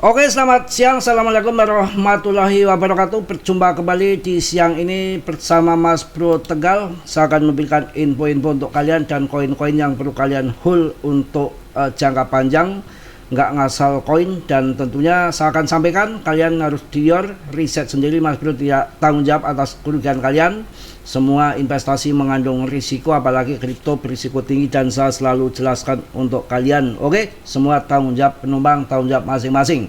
Oke, selamat siang. Assalamualaikum warahmatullahi wabarakatuh. Berjumpa kembali di siang ini bersama Mas Bro Tegal. Saya akan memberikan info-info untuk kalian dan koin-koin yang perlu kalian hold untuk jangka panjang, nggak ngasal koin. Dan tentunya saya akan sampaikan kalian harus riset sendiri. Mas Bro tidak tanggung jawab atas kerugian kalian. Semua investasi mengandung risiko, apalagi kripto berisiko tinggi, dan saya selalu jelaskan untuk kalian. Oke, semua tanggung jawab penumpang, tanggung jawab masing-masing.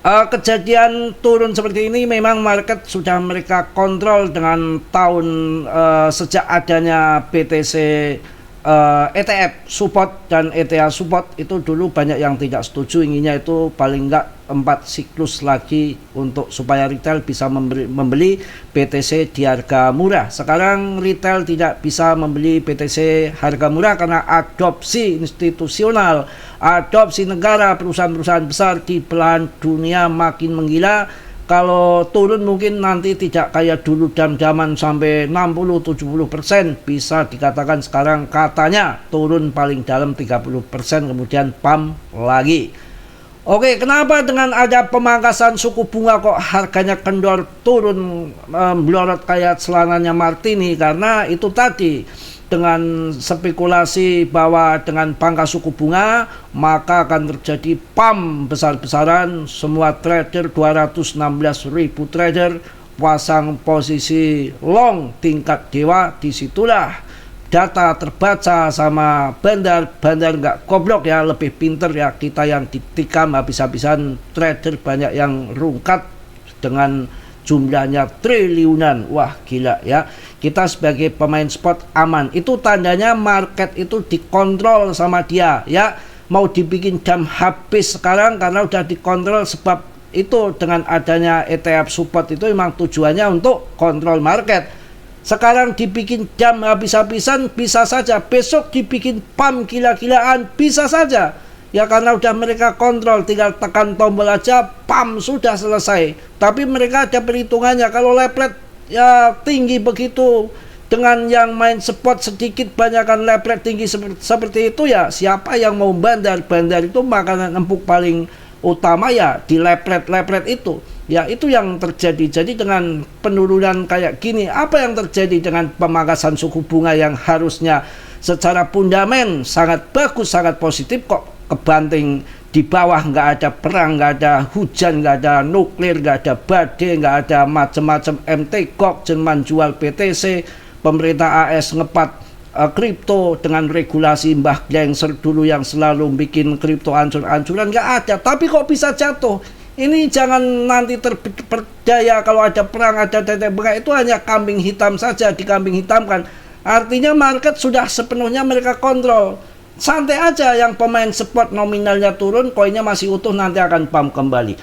Kejadian turun seperti ini memang market sudah mereka kontrol dengan tahun sejak adanya BTC ETF support dan ETA support. Itu dulu banyak yang tidak setuju, inginnya itu paling enggak 4 siklus lagi untuk supaya retail bisa membeli BTC di harga murah. Sekarang retail tidak bisa membeli BTC harga murah karena adopsi institusional, adopsi negara, perusahaan-perusahaan besar di belahan dunia makin menggila. Kalau turun mungkin nanti tidak kayak dulu zaman sampai 60-70%, bisa dikatakan sekarang katanya turun paling dalam 30%, kemudian pump lagi. Oke, kenapa dengan ada pemangkasan suku bunga kok harganya kendor turun melorot kayak celananya Martini? Karena itu tadi, dengan spekulasi bahwa dengan pangkas suku bunga maka akan terjadi pump besar-besaran. Semua trader, 216.000 trader pasang posisi long tingkat dewa. Disitulah data terbaca sama bandar nggak goblok ya, lebih pinter ya kita yang ditikam habis-habisan. Trader banyak yang rungkat dengan jumlahnya triliunan. Wah gila ya. Kita sebagai pemain spot aman. Itu tandanya market itu dikontrol sama dia ya. Mau dibikin jam habis sekarang karena udah dikontrol. Sebab itu dengan adanya ETF support itu memang tujuannya untuk kontrol market. Sekarang dibikin jam habis-habisan bisa saja, besok dibikin pump gila-gilaan bisa saja ya, karena udah mereka kontrol, tinggal tekan tombol aja pump sudah selesai. Tapi mereka ada perhitungannya, kalau leplet ya tinggi begitu dengan yang main spot sedikit banyakkan leplet tinggi seperti itu ya, siapa yang mau bandar itu makanan empuk paling utama ya di leplet itu. Ya itu yang terjadi. Jadi dengan penurunan kayak gini, apa yang terjadi dengan pemangkasan suku bunga yang harusnya secara fundament sangat bagus, sangat positif, kok kebanting di bawah? Nggak ada perang, nggak ada hujan, nggak ada nuklir, nggak ada badai, nggak ada macam-macam MTGOX, cuman jual BTC. Pemerintah AS ngepat kripto dengan regulasi Mbah Glengser dulu yang selalu bikin kripto ancur-ancuran, nggak ada. Tapi kok bisa jatuh? Ini jangan nanti terperdaya kalau ada perang, ada tetek bengek, itu hanya kambing hitam saja, dikambing hitamkan. Artinya market sudah sepenuhnya mereka kontrol. Santai aja, yang pemain spot nominalnya turun, koinnya masih utuh, nanti akan pump kembali.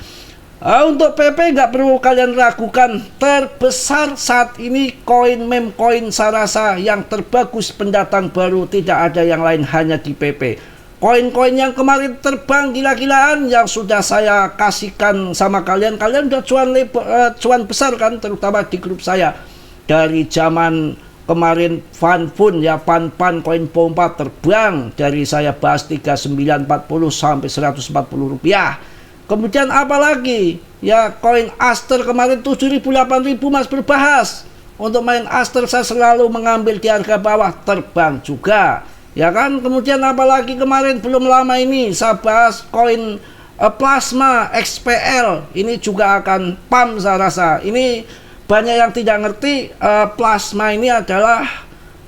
Untuk PP nggak perlu kalian ragukan, terbesar saat ini koin meme koin saya rasa yang terbagus pendatang baru, tidak ada yang lain, hanya di PP. Koin-koin yang kemarin terbang gila-gilaan yang sudah saya kasihkan sama kalian udah cuan besar kan, terutama di grup saya. Dari zaman kemarin Fanfun ya, Pan koin pompa terbang, dari saya bahas 3940 sampai 140 rupiah. Kemudian apa lagi ya, koin Aster kemarin 7.000 8.000 Mas berbahas. Untuk main Aster saya selalu mengambil di harga bawah, terbang juga ya kan. Kemudian apalagi kemarin belum lama ini saya bahas koin plasma XPL, ini juga akan pump saya rasa. Ini banyak yang tidak ngerti, plasma ini adalah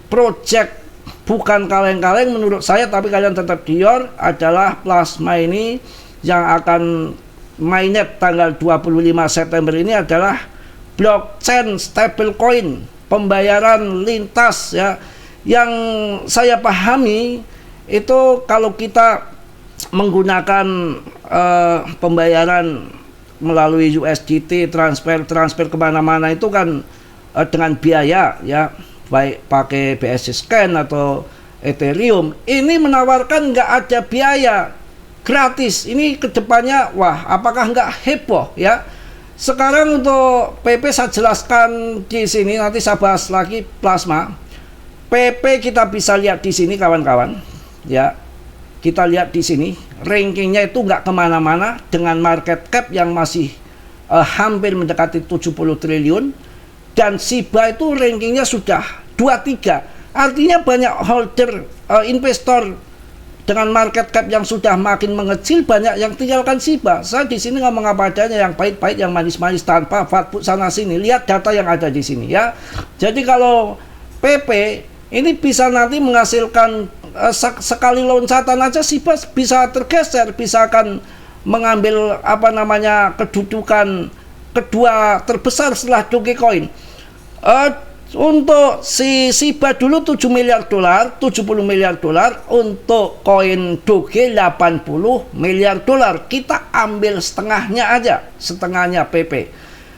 project bukan kaleng-kaleng menurut saya, tapi kalian tetap dior. Adalah plasma ini yang akan mainnet tanggal 25 September ini adalah blockchain stablecoin, pembayaran lintas ya. Yang saya pahami itu kalau kita menggunakan pembayaran melalui USDT, transfer kemana-mana itu kan dengan biaya ya, baik pakai BSC Scan atau Ethereum. Ini menawarkan nggak ada biaya, gratis. Ini kedepannya wah, apakah nggak heboh ya? Sekarang untuk PP saya jelaskan di sini, nanti saya bahas lagi plasma. PP kita bisa lihat di sini kawan-kawan ya. kita lihat di sini rankingnya itu nggak kemana-mana dengan market cap yang masih hampir mendekati 70 triliun, dan SIBA itu rankingnya sudah 23. Artinya banyak holder investor dengan market cap yang sudah makin mengecil, banyak yang tinggalkan SIBA. Saya di sini ngomong apa adanya, yang pahit-pahit, yang manis-manis, tanpa fatwa sana sini. Lihat data yang ada di sini ya. Jadi kalau PP ini bisa nanti menghasilkan sekali loncatan aja SIBA bisa tergeser, bisa akan mengambil kedudukan kedua terbesar setelah Dogecoin. Untuk si SIBA dulu 7 miliar dolar, 70 miliar dolar, untuk koin Doge 80 miliar dolar. Kita ambil setengahnya aja, setengahnya PP.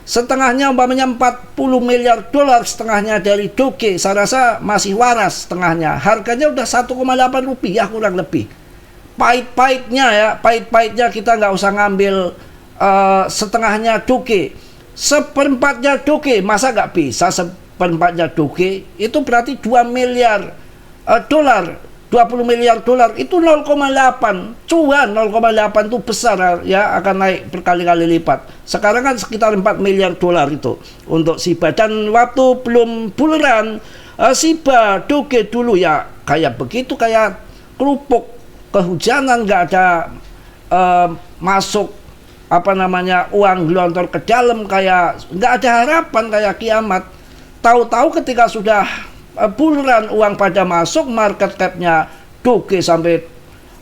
Setengahnya umpamanya 40 miliar dolar, setengahnya dari Doge. Saya rasa masih waras setengahnya. Harganya udah 1,8 rupiah kurang lebih. Pahit-pahitnya kita nggak usah ngambil setengahnya Doge. Seperempatnya Doge, masa nggak bisa seperempatnya Doge? Itu berarti 2 miliar dolar, 20 miliar dolar, itu 0,8 cuan. 0,8 itu besar ya, akan naik berkali-kali lipat. Sekarang kan sekitar 4 miliar dolar itu untuk SIBA. Dan waktu belum bulan SIBA Doge dulu ya kayak begitu, kayak kerupuk kehujanan, nggak ada masuk uang gelontor ke dalam, kayak nggak ada harapan, kayak kiamat. Tahu-tahu ketika sudah bulan uang pada masuk, market capnya Doge sampai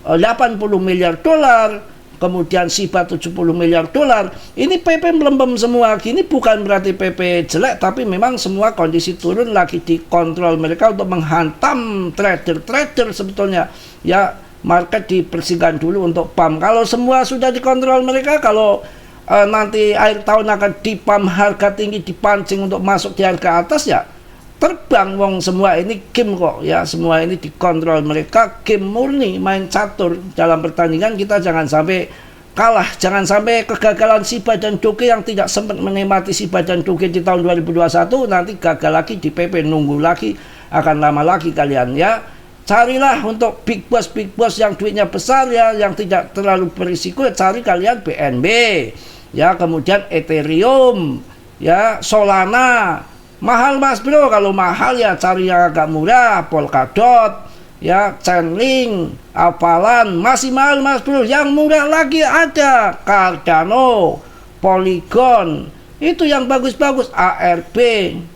80 miliar dolar, kemudian SIBA 70 miliar dolar. Ini PP melembem semua gini, bukan berarti PP jelek, tapi memang semua kondisi turun lagi dikontrol mereka untuk menghantam trader-trader sebetulnya ya. Market dibersihkan dulu untuk pump. Kalau semua sudah dikontrol mereka, kalau nanti akhir tahun akan dipump harga tinggi, dipancing untuk masuk di harga atas ya terbang. Wong semua ini game kok ya, semua ini dikontrol mereka, game murni, main catur dalam pertandingan. Kita jangan sampai kalah, jangan sampai kegagalan SIBA dan Doge yang tidak sempat menikmati SIBA dan Doge di tahun 2021 nanti gagal lagi di PP, nunggu lagi, akan lama lagi kalian ya. Carilah untuk big boss yang duitnya besar ya, yang tidak terlalu berisiko. Cari kalian BNB ya, kemudian Ethereum ya, Solana. Mahal mas bro, kalau mahal ya cari yang agak murah, Polkadot ya, Chainlink, Avalan. Masih mahal mas bro, yang murah lagi ada Cardano, Polygon, itu yang bagus-bagus, ARB.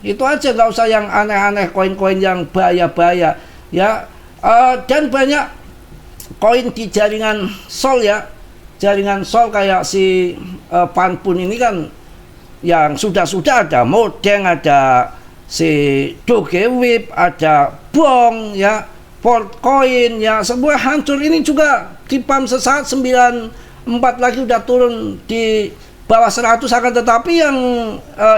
Itu aja, nggak usah yang aneh-aneh, koin-koin yang bahaya-bahaya ya. Dan banyak koin di jaringan Sol ya, jaringan Sol kayak si Panpun ini kan, yang sudah ada Modeng, ada si Dogewip, ada Bong ya, Portcoin ya, semua hancur. Ini juga di pump sesaat 94 lagi udah turun di bawah 100, akan tetapi yang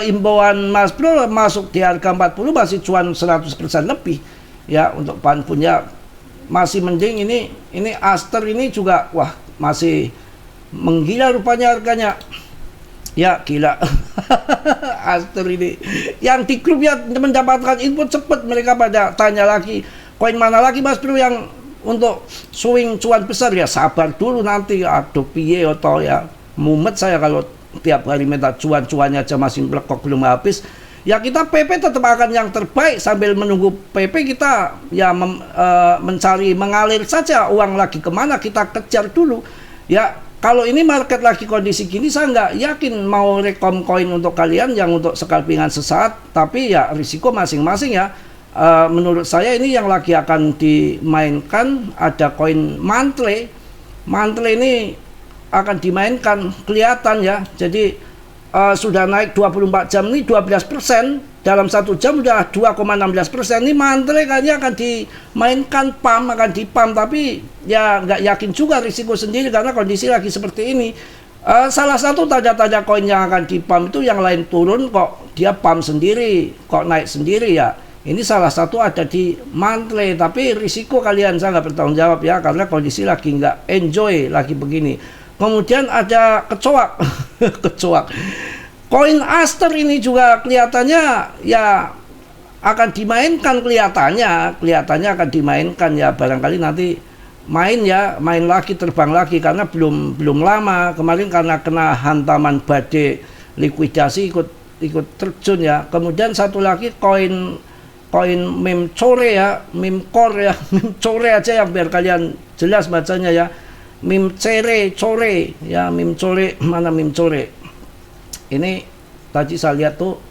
imbauan Mas Bro masuk di harga 40 masih cuan 100% lebih ya. Untuk Panpun ya masih mending. Ini Aster ini juga wah masih menggila rupanya harganya ya, gila. Aster ini yang di grup ya mendapatkan input cepat, mereka pada tanya lagi koin mana lagi mas bro yang untuk swing cuan besar. Ya sabar dulu nanti, aduh piye atau ya mumet saya kalau tiap hari minta cuan-cuannya aja masih melekok belum habis. Ya kita PP tetap akan yang terbaik, sambil menunggu PP kita ya mencari, mengalir saja uang lagi kemana, kita kejar dulu ya. Kalau ini market lagi kondisi gini, saya nggak yakin mau rekom koin untuk kalian yang untuk scalpingan sesaat, tapi ya risiko masing-masing ya. Menurut saya ini yang lagi akan dimainkan ada koin Mantle. Mantle ini akan dimainkan kelihatan ya. Jadi sudah naik 24 jam ini 12%, dalam 1 jam sudah 2,16%. Ini Mantle kayaknya akan dimainkan pump, akan dipump, tapi ya nggak yakin juga, risiko sendiri karena kondisi lagi seperti ini. Salah satu tanda-tanda koin yang akan dipump itu yang lain turun kok dia pump sendiri, kok naik sendiri ya. Ini salah satu ada di Mantle, tapi risiko kalian saya nggak bertanggung jawab ya, karena kondisi lagi nggak enjoy lagi begini. Kemudian ada kecoak. Kecoak. Koin Aster ini juga kelihatannya ya akan dimainkan, kelihatannya akan dimainkan ya, barangkali nanti main lagi, terbang lagi karena belum lama kemarin karena kena hantaman badai likuidasi ikut terjun ya. Kemudian satu lagi koin meme core ya, meme core ya, meme core aja yang biar kalian jelas bacanya ya. Meme core ya, meme core, mana meme core. Ini tadi saya lihat tuh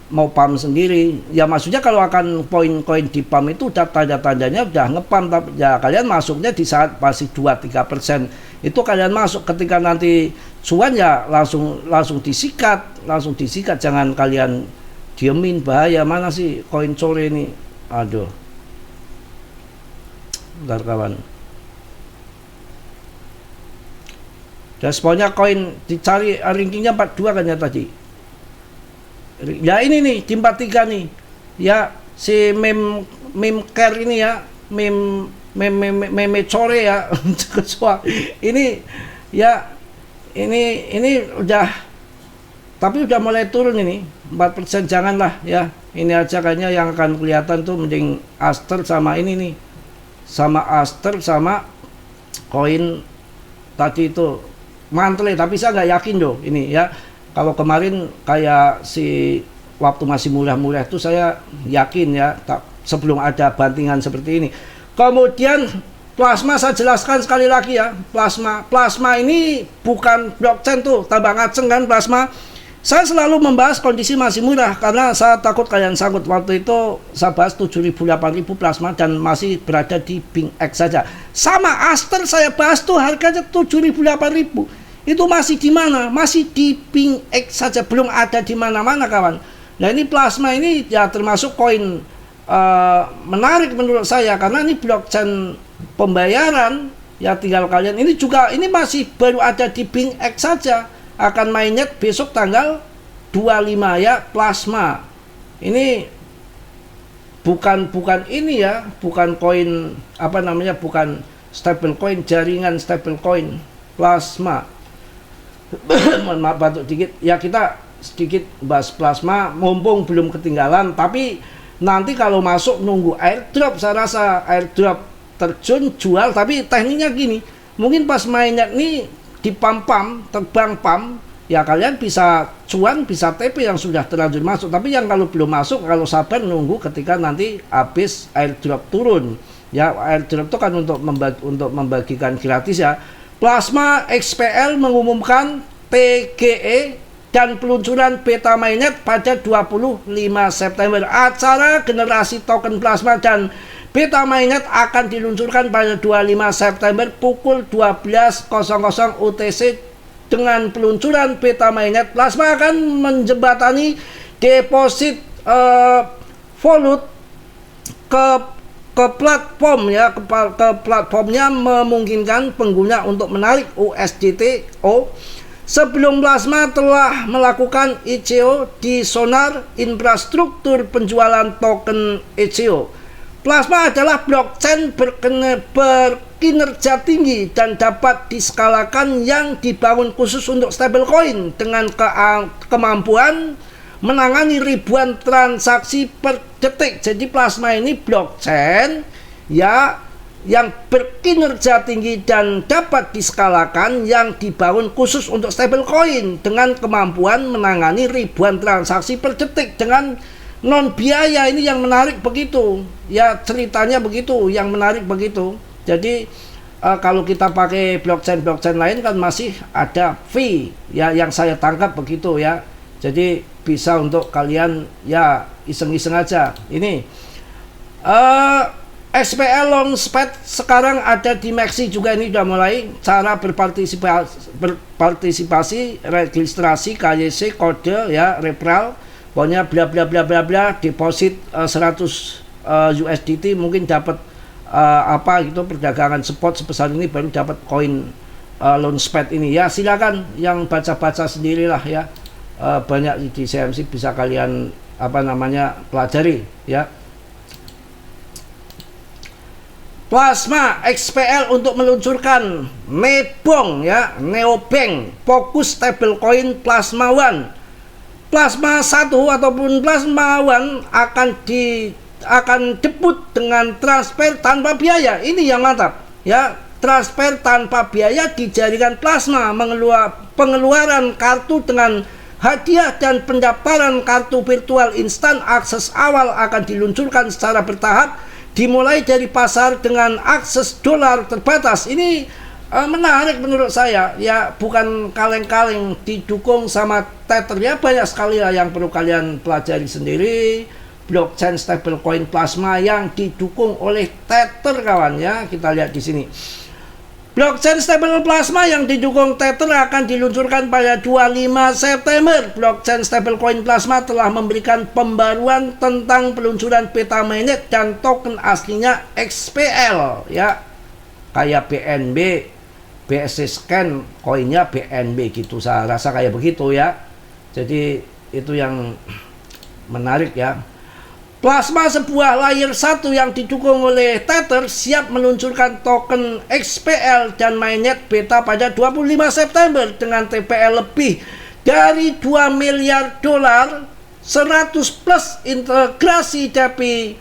mau pump sendiri ya, maksudnya kalau akan koin di pump itu udah tanda-tandanya udah ngepump, tapi ya kalian masuknya di saat masih 2-3% itu kalian masuk. Ketika nanti cuan ya langsung disikat, jangan kalian diemin, bahaya. Mana sih koin core ini, aduh, bentar kawan. Dan pokoknya koin dicari rankingnya 42 kan ya tadi. Ya ini nih di 43 nih ya, si meme care ini ya, meme core ya. Ini ya, ini udah, tapi udah mulai turun ini 4%. Janganlah ya, ini aja kayaknya yang akan kelihatan tuh mending Aster sama ini nih, sama Aster sama koin tadi itu mantle. Tapi saya nggak yakin loh ini ya. Kalau kemarin kayak si waktu masih murah-murah itu saya yakin ya, sebelum ada bantingan seperti ini. Kemudian plasma saya jelaskan sekali lagi ya, plasma ini bukan blockchain tuh, tambah ngaceng kan plasma. Saya selalu membahas kondisi masih murah karena saya takut kalian sangkut. Waktu itu saya bahas 7.000 8.000 plasma dan masih berada di BingX saja. Sama Aster saya bahas tuh harganya 7.000 8.000. Itu masih di mana? Masih di BingX saja, belum ada di mana-mana kawan. Nah ini plasma ini ya termasuk koin menarik menurut saya karena ini blockchain pembayaran ya, tinggal kalian ini juga, ini masih baru ada di BingX saja, akan mainnet besok tanggal 25 ya. Plasma ini bukan ini ya, bukan koin apa namanya, bukan stable coin, jaringan stable coin, plasma. Mohon maaf batuk dikit ya, kita sedikit bahas plasma mumpung belum ketinggalan. Tapi nanti kalau masuk nunggu airdrop, saya rasa airdrop terjun jual. Tapi tekniknya gini, mungkin pas mainnya nih di pump terbang pump ya, kalian bisa cuan, bisa TP yang sudah terlanjur masuk. Tapi yang kalau belum masuk, kalau sabar nunggu ketika nanti habis airdrop turun ya. Airdrop itu kan untuk membagikan gratis ya. Plasma XPL mengumumkan PGE dan peluncuran beta mainnet pada 25 September. Acara generasi token plasma dan beta mainnet akan diluncurkan pada 25 September pukul 12.00 UTC. Dengan peluncuran beta mainnet, plasma akan menjembatani deposit volut ke platform ya, ke platformnya, memungkinkan pengguna untuk menarik USDT-O. Sebelum plasma telah melakukan ICO di Sonar, infrastruktur penjualan token ICO. Plasma adalah blockchain berkinerja tinggi dan dapat diskalakan yang dibangun khusus untuk stablecoin dengan kemampuan menangani ribuan transaksi per detik. Jadi plasma ini blockchain ya yang berkinerja tinggi dan dapat diskalakan yang dibangun khusus untuk stablecoin dengan kemampuan menangani ribuan transaksi per detik dengan non biaya. Ini yang menarik begitu ya, ceritanya begitu, yang menarik begitu. Jadi kalau kita pakai blockchain lain kan masih ada fee ya, yang saya tangkap begitu ya. Jadi bisa untuk kalian ya iseng-iseng aja. Ini SPL Launchpad sekarang ada di Maxi juga. Ini sudah mulai cara berpartisipasi registrasi KYC kode ya, referral, pokoknya bla bla bla bla bla, deposit 100 USDT mungkin dapat apa gitu, perdagangan spot sebesar ini baru dapat koin Launchpad ini ya. Silakan yang baca-baca sendirilah ya. Banyak di CMC bisa kalian apa namanya pelajari ya. Plasma XPL untuk meluncurkan Nebong ya, Neobank fokus stablecoin Plasma One. Plasma 1 ataupun Plasma One akan debut dengan transfer tanpa biaya. Ini yang mantap ya transfer tanpa biaya di jaringan plasma, pengeluaran kartu dengan hadiah dan pendaftaran kartu virtual instan akses awal akan diluncurkan secara bertahap, dimulai dari pasar dengan akses dolar terbatas. Ini menarik menurut saya, ya bukan kaleng-kaleng, didukung sama Tether. Ya banyak sekali lah yang perlu kalian pelajari sendiri. Blockchain stablecoin plasma yang didukung oleh Tether, kawan, ya. Kita lihat di sini. Blockchain stable plasma yang didukung Tether akan diluncurkan pada 25 September. Blockchain stablecoin plasma telah memberikan pembaruan tentang peluncuran peta mainnet dan token aslinya XPL, ya. Kayak BNB, BSC Scan, koinnya BNB gitu. Saya rasa kayak begitu, ya. Jadi itu yang menarik, ya. Plasma, sebuah layer 1 yang didukung oleh Tether, siap meluncurkan token XPL dan mainnet beta pada 25 September dengan TPL lebih dari 2 miliar dolar, 100 plus integrasi dari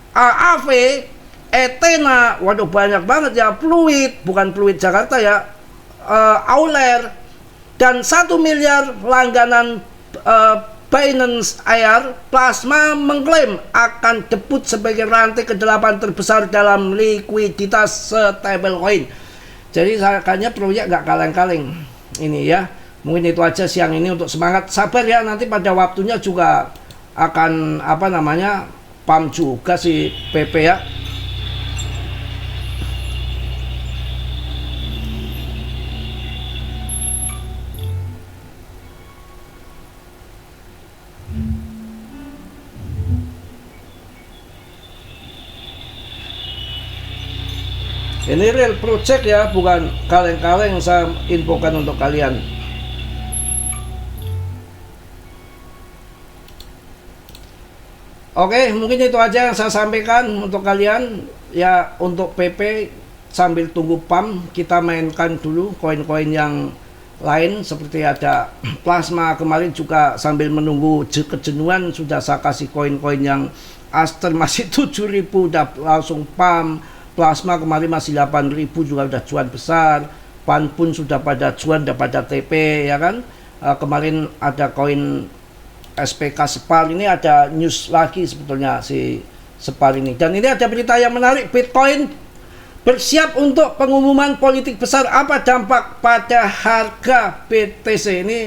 AAV, Ethena, waduh banyak banget ya, Fluid, bukan Fluid Jakarta ya, Auler, dan 1 miliar langganan Binance Air. Plasma mengklaim akan debut sebagai rantai ke-8 terbesar dalam likuiditas stablecoin. Jadi kayaknya proyek gak kaleng-kaleng ini, ya. Mungkin itu aja siang ini untuk semangat. Sabar ya, nanti pada waktunya juga akan pump juga si PP, ya. Ini real project ya, bukan kaleng-kaleng saya infokan untuk kalian. Oke, mungkin itu aja yang saya sampaikan untuk kalian. Ya, untuk PP sambil tunggu pump, kita mainkan dulu koin-koin yang lain. Seperti ada plasma kemarin juga, sambil menunggu kejenuhan sudah saya kasih koin-koin yang Aster masih 7.000 udah langsung pump. Plasma kemarin masih 8.000 juga udah cuan besar. Pan pun sudah pada cuan, udah pada TP, ya kan. Kemarin ada koin SPK Sepal, ini ada news lagi sebetulnya si Sepal ini. Dan ini ada berita yang menarik, Bitcoin bersiap untuk pengumuman politik besar. Apa dampak pada harga BTC? Ini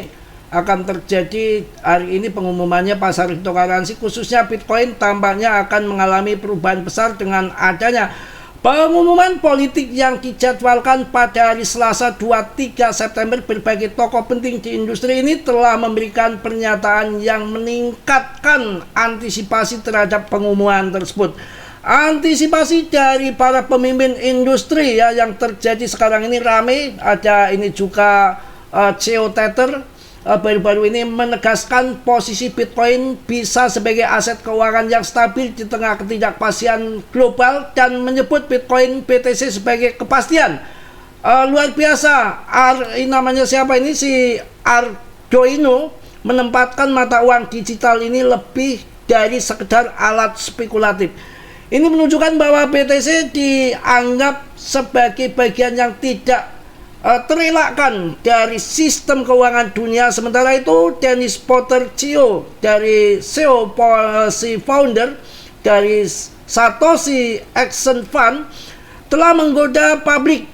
akan terjadi hari ini pengumumannya. Pasar cryptocurrency khususnya Bitcoin tampaknya akan mengalami perubahan besar dengan adanya pengumuman politik yang dijadwalkan pada hari Selasa 23 September. Berbagai tokoh penting di industri ini telah memberikan pernyataan yang meningkatkan antisipasi terhadap pengumuman tersebut. Antisipasi dari para pemimpin industri, ya, yang terjadi sekarang ini rame. Ada ini juga CEO Tether baru-baru ini menegaskan posisi Bitcoin bisa sebagai aset keuangan yang stabil di tengah ketidakpastian global dan menyebut Bitcoin BTC sebagai kepastian. Luar biasa. Namanya siapa ini? Si Arduino menempatkan mata uang digital ini lebih dari sekedar alat spekulatif. Ini menunjukkan bahwa BTC dianggap sebagai bagian yang tidak terelakkan dari sistem keuangan dunia. Sementara itu, Dennis Porter, CEO si founder dari Satoshi Action Fund, telah menggoda publik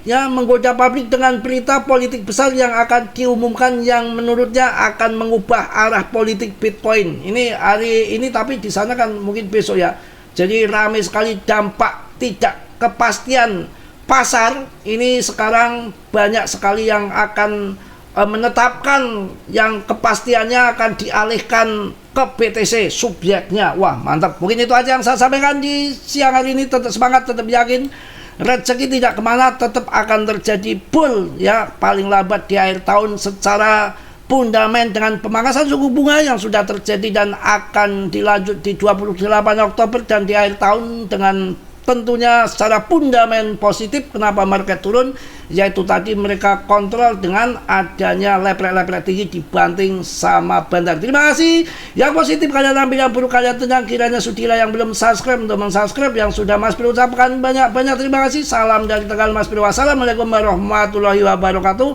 dengan berita politik besar yang akan diumumkan, yang menurutnya akan mengubah arah politik Bitcoin. Ini hari ini, tapi di sana kan mungkin besok, ya. Jadi ramai sekali dampak tidak kepastian pasar ini. Sekarang banyak sekali yang akan menetapkan yang kepastiannya akan dialihkan ke BTC subjeknya. Wah, mantap. Mungkin itu aja yang saya sampaikan di siang hari ini. Tetap semangat, tetap yakin, rezeki tidak kemana, tetap akan terjadi bull, ya, paling lambat di akhir tahun secara fundament dengan pemangkasan suku bunga yang sudah terjadi dan akan dilanjut di 28 Oktober dan di akhir tahun dengan tentunya secara fundamental positif. Kenapa market turun? Yaitu tadi mereka kontrol dengan adanya leprek-leprek tinggi dibanting sama bandar. Terima kasih. Yang positif kalian ambil, yang buruk kalian tenang. Kiranya sudilah yang belum subscribe untuk mensubscribe, yang sudah Mas Bro ucapkan banyak-banyak terima kasih. Salam dari Tegal Mas Bro. Wassalamualaikum warahmatullahi wabarakatuh.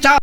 Ciao.